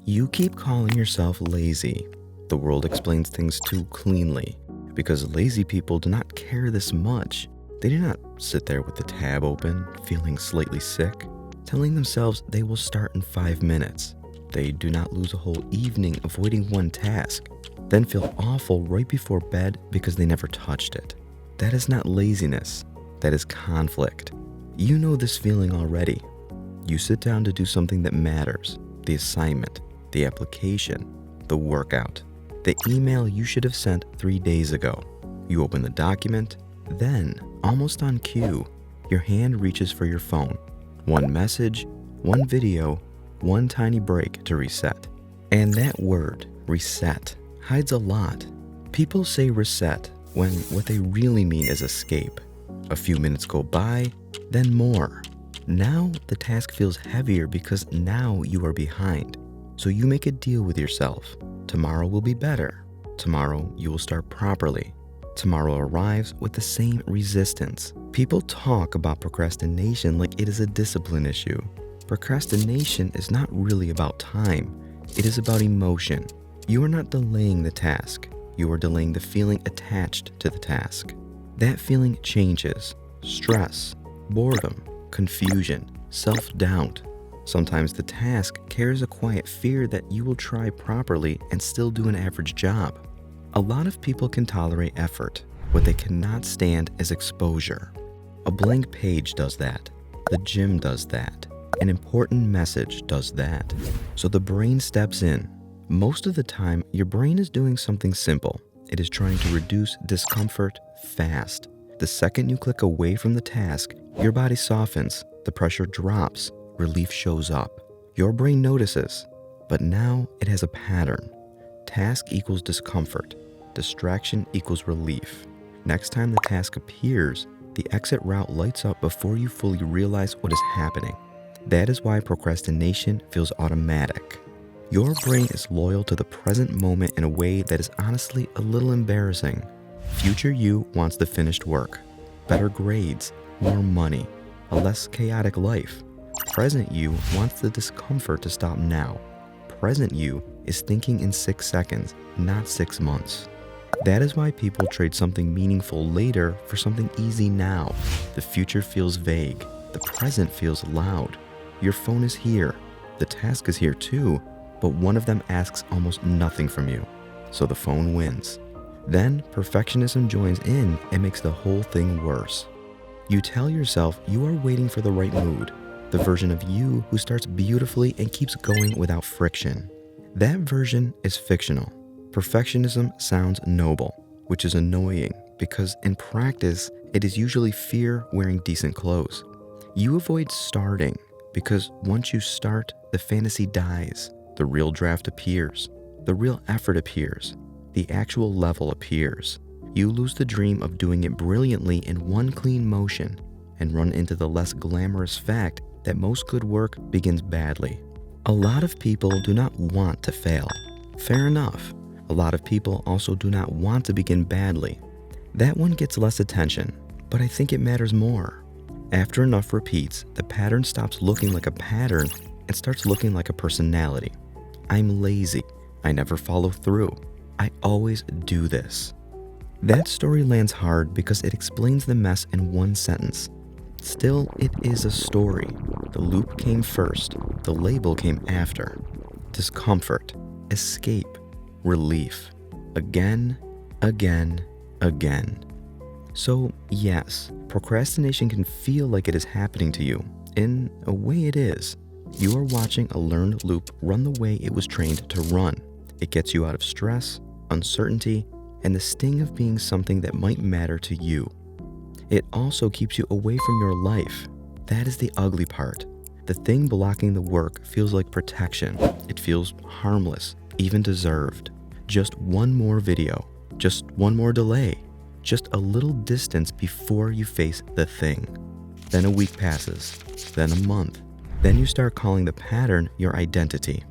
You keep calling yourself lazy. The world explains things too cleanly because lazy people do not care this much. They do not sit there with the tab open, feeling slightly sick, telling themselves they will start in 5 minutes. They do not lose a whole evening avoiding one task, then feel awful right before bed because they never touched it. That is not laziness, that is conflict. You know this feeling already. You sit down to do something that matters, the assignment, the application, the workout, the email you should have sent 3 days ago. You open the document, then, almost on cue, your hand reaches for your phone. One message, one video, one tiny break to reset. And that word, reset, hides a lot. People say reset when what they really mean is escape. A few minutes go by, then more. Now the task feels heavier because now you are behind. So you make a deal with yourself. Tomorrow will be better. Tomorrow you will start properly. Tomorrow arrives with the same resistance. People talk about procrastination like it is a discipline issue. Procrastination is not really about time. It is about emotion. You are not delaying the task. You are delaying the feeling attached to the task. That feeling changes. Stress, boredom, confusion, self-doubt. Sometimes the task carries a quiet fear that you will try properly and still do an average job. A lot of people can tolerate effort. What they cannot stand is exposure. A blank page does that. The gym does that. An important message does that. So the brain steps in. Most of the time, your brain is doing something simple. It is trying to reduce discomfort fast. The second you click away from the task, your body softens, the pressure drops, relief shows up. Your brain notices, but now it has a pattern. Task equals discomfort. Distraction equals relief. Next time the task appears, the exit route lights up before you fully realize what is happening. That is why procrastination feels automatic. Your brain is loyal to the present moment in a way that is honestly a little embarrassing. Future you wants the finished work, better grades, more money, a less chaotic life. Present you wants the discomfort to stop now. Present you is thinking in 6 seconds, not 6 months. That is why people trade something meaningful later for something easy now. The future feels vague. The present feels loud. Your phone is here. The task is here too, but one of them asks almost nothing from you. So the phone wins. Then perfectionism joins in and makes the whole thing worse. You tell yourself you are waiting for the right mood, the version of you who starts beautifully and keeps going without friction. That version is fictional. Perfectionism sounds noble, which is annoying because in practice, it is usually fear wearing decent clothes. You avoid starting because once you start, the fantasy dies. The real draft appears. The real effort appears. The actual level appears. You lose the dream of doing it brilliantly in one clean motion and run into the less glamorous fact that most good work begins badly. A lot of people do not want to fail. Fair enough. A lot of people also do not want to begin badly. That one gets less attention, but I think it matters more. After enough repeats, the pattern stops looking like a pattern and starts looking like a personality. I'm lazy. I never follow through. I always do this. That story lands hard because it explains the mess in one sentence. Still, it is a story. The loop came first. The label came after. Discomfort, escape, relief. Again, again, again. So yes, procrastination can feel like it is happening to you. In a way it is. You are watching a learned loop run the way it was trained to run. It gets you out of stress, uncertainty, and the sting of being something that might matter to you. It also keeps you away from your life. That is the ugly part. The thing blocking the work feels like protection. It feels harmless, even deserved. Just one more video, just one more delay, just a little distance before you face the thing. Then a week passes, then a month. Then you start calling the pattern your identity.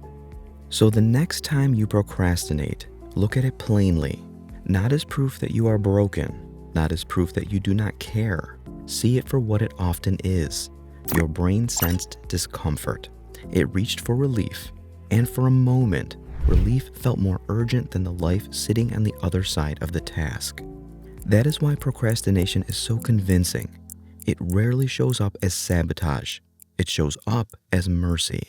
So the next time you procrastinate, look at it plainly, not as proof that you are broken, not as proof that you do not care. See it for what it often is. Your brain sensed discomfort. It reached for relief. And for a moment, relief felt more urgent than the life sitting on the other side of the task. That is why procrastination is so convincing. It rarely shows up as sabotage. It shows up as mercy.